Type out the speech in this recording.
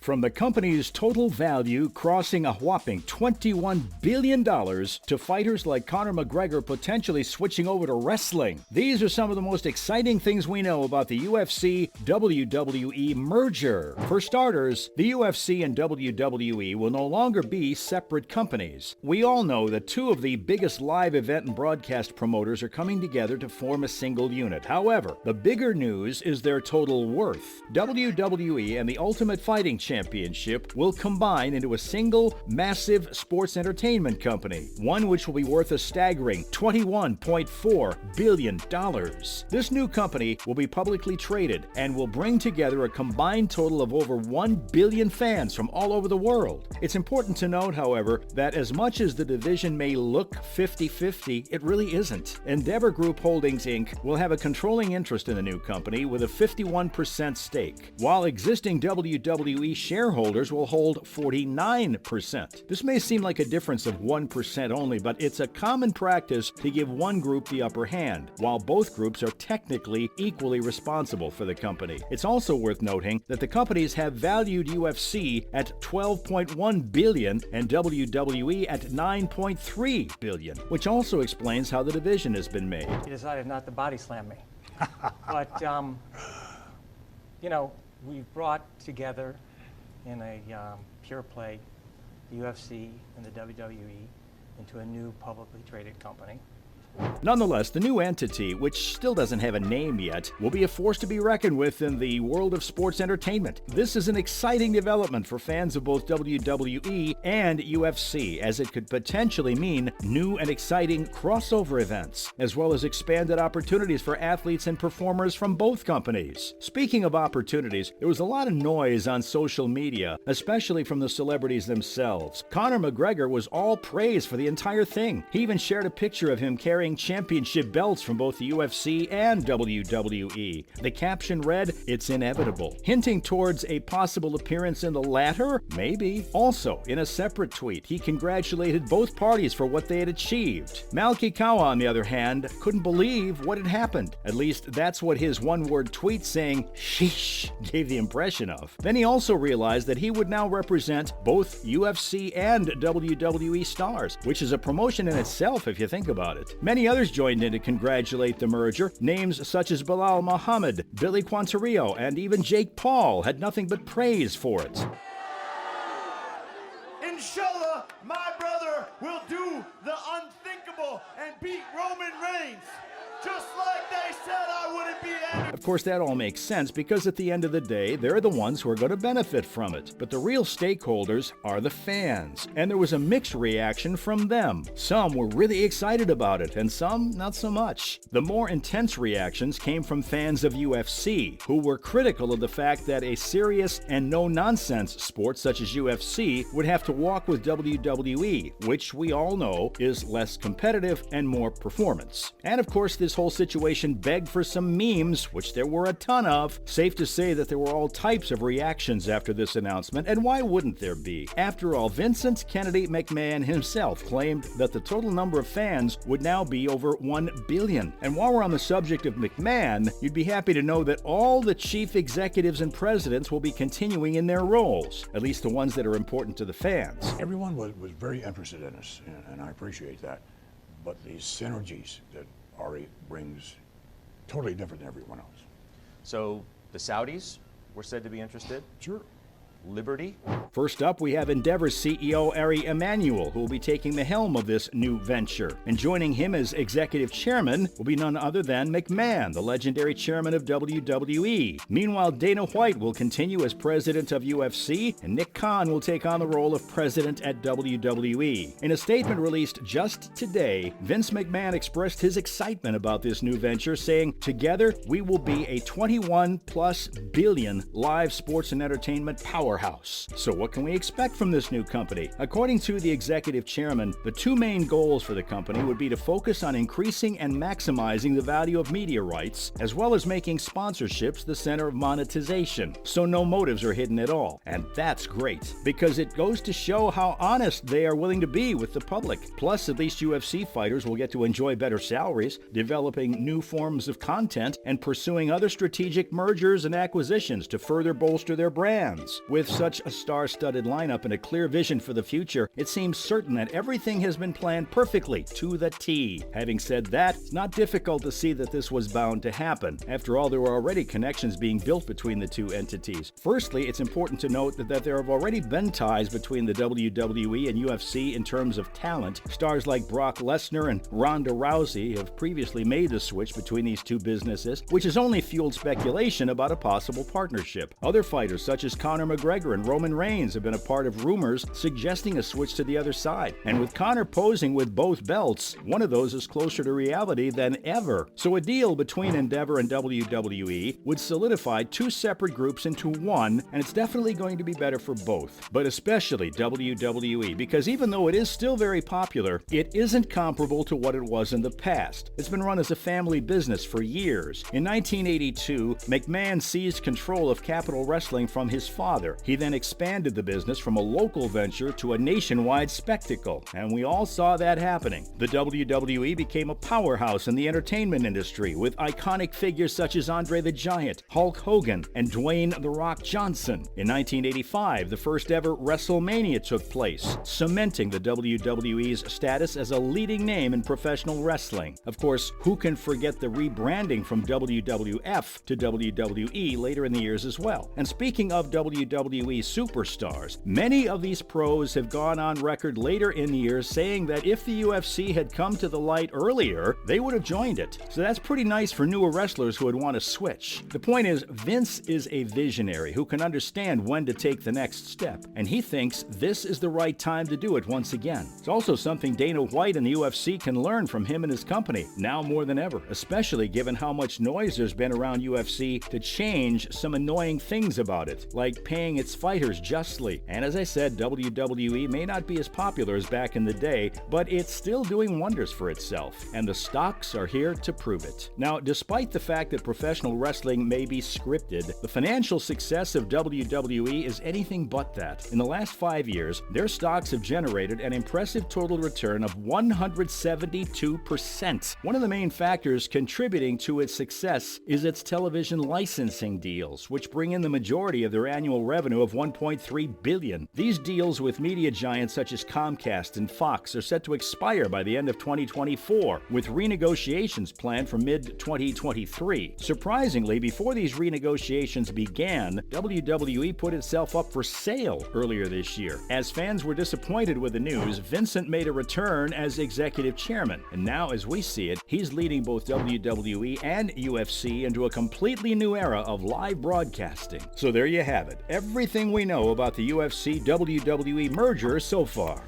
From the company's total value crossing a whopping $21 billion to fighters like Conor McGregor potentially switching over to wrestling. These are some of the most exciting things we know about the UFC-WWE merger. For starters, the UFC and WWE will no longer be separate companies. We all know that two of the biggest live event and broadcast promoters are coming together to form a single unit. However, the bigger news is their total worth. WWE and the Ultimate Fighting Championship will combine into a single, massive sports entertainment company, one which will be worth a staggering $21.4 billion. This new company will be publicly traded and will bring together a combined total of over 1 billion fans from all over the world. It's important to note, however, that as much as the division may look 50-50, it really isn't. Endeavor Group Holdings, Inc. will have a controlling interest in the new company with a 51% stake, while existing WWE shareholders will hold 49%. This may seem like a difference of 1% only, but it's a common practice to give one group the upper hand, while both groups are technically equally responsible for the company. It's also worth noting that the companies have valued UFC at $12.1 billion and WWE at $9.3 billion, which also explains how the division has been made. He decided not to body slam me. But, you know, we've brought together in a pure play the UFC and the WWE into a new publicly traded company. Nonetheless, the new entity, which still doesn't have a name yet, will be a force to be reckoned with in the world of sports entertainment. This is an exciting development for fans of both WWE and UFC, as it could potentially mean new and exciting crossover events, as well as expanded opportunities for athletes and performers from both companies. Speaking of opportunities, there was a lot of noise on social media, especially from the celebrities themselves. Conor McGregor was all praise for the entire thing. He even shared a picture of him carrying championship belts from both the UFC and WWE. The caption read, "It's inevitable," hinting towards a possible appearance in the latter? Maybe. Also, in a separate tweet, he congratulated both parties for what they had achieved. Malki Kawa, on the other hand, couldn't believe what had happened. At least that's what his one-word tweet saying, "sheesh," gave the impression of. Then he also realized that he would now represent both UFC and WWE stars, which is a promotion in itself if you think about it. Many others joined in to congratulate the merger. Names such as Bilal Muhammad, Billy Quantario, and even Jake Paul had nothing but praise for it. Inshallah, my brother will do the unthinkable and beat Roman Reigns, just like they said I wouldn't be. Of course, that all makes sense because at the end of the day, they're the ones who are going to benefit from it. But the real stakeholders are the fans. And there was a mixed reaction from them. Some were really excited about it, and some not so much. The more intense reactions came from fans of UFC, who were critical of the fact that a serious and no-nonsense sport such as UFC would have to walk with WWE, which we all know is less competitive and more performance. And of course, this whole situation begged for some memes, which there were a ton of. Safe to say that there were all types of reactions after this announcement, and why wouldn't there be? After all, Vincent Kennedy McMahon himself claimed that the total number of fans would now be over 1 billion. And while we're on the subject of McMahon, you'd be happy to know that all the chief executives and presidents will be continuing in their roles, at least the ones that are important to the fans. Everyone was very interested in us, and I appreciate that. But these synergies that Ari brings, totally different than everyone else. So the Saudis were said to be interested? Sure. Liberty? First up, we have Endeavor's CEO Ari Emanuel, who will be taking the helm of this new venture. And joining him as executive chairman will be none other than McMahon, the legendary chairman of WWE. Meanwhile, Dana White will continue as president of UFC, and Nick Khan will take on the role of president at WWE. In a statement released just today, Vince McMahon expressed his excitement about this new venture, saying, "Together, we will be a 21+ billion live sports and entertainment powerhouse." So what can we expect from this new company? According to the executive chairman, the two main goals for the company would be to focus on increasing and maximizing the value of media rights, as well as making sponsorships the center of monetization. So no motives are hidden at all. And that's great, because it goes to show how honest they are willing to be with the public. Plus, at least UFC fighters will get to enjoy better salaries, developing new forms of content, and pursuing other strategic mergers and acquisitions to further bolster their brands. With with such a star-studded lineup and a clear vision for the future, it seems certain that everything has been planned perfectly to the T. Having said that, it's not difficult to see that this was bound to happen. After all, there were already connections being built between the two entities. Firstly, it's important to note that there have already been ties between the WWE and UFC in terms of talent. Stars like Brock Lesnar and Ronda Rousey have previously made the switch between these two businesses, which has only fueled speculation about a possible partnership. Other fighters such as Conor McGregor and Roman Reigns have been a part of rumors suggesting a switch to the other side. And with Conor posing with both belts, one of those is closer to reality than ever. So a deal between Endeavor and WWE would solidify two separate groups into one, and it's definitely going to be better for both, but especially WWE, because even though it is still very popular, it isn't comparable to what it was in the past. It's been run as a family business for years. In 1982, McMahon seized control of Capitol Wrestling from his father. He then expanded the business from a local venture to a nationwide spectacle, and we all saw that happening. The WWE became a powerhouse in the entertainment industry, with iconic figures such as Andre the Giant, Hulk Hogan, and Dwayne "The Rock" Johnson. In 1985, the first ever WrestleMania took place, cementing the WWE's status as a leading name in professional wrestling. Of course, who can forget the rebranding from WWF to WWE later in the years as well? And speaking of WWE superstars, many of these pros have gone on record later in years saying that if the UFC had come to the light earlier, they would have joined it. So that's pretty nice for newer wrestlers who would want to switch. The point is, Vince is a visionary who can understand when to take the next step, and he thinks this is the right time to do it once again. It's also something Dana White and the UFC can learn from him and his company, now more than ever, especially given how much noise there's been around UFC to change some annoying things about it, like paying its fighters justly. And as I said, WWE may not be as popular as back in the day, but it's still doing wonders for itself, and the stocks are here to prove it. Now, despite the fact that professional wrestling may be scripted, the financial success of WWE is anything but that. In the last 5 years, their stocks have generated an impressive total return of 172%. One of the main factors contributing to its success is its television licensing deals, which bring in the majority of their annual revenue of $1.3 billion. These deals with media giants such as Comcast and Fox are set to expire by the end of 2024, with renegotiations planned for mid-2023. Surprisingly, before these renegotiations began, WWE put itself up for sale earlier this year. As fans were disappointed with the news, Vincent made a return as executive chairman, and now, as we see it, he's leading both WWE and UFC into a completely new era of live broadcasting. So there you have it, everything we know about the UFC-WWE merger so far.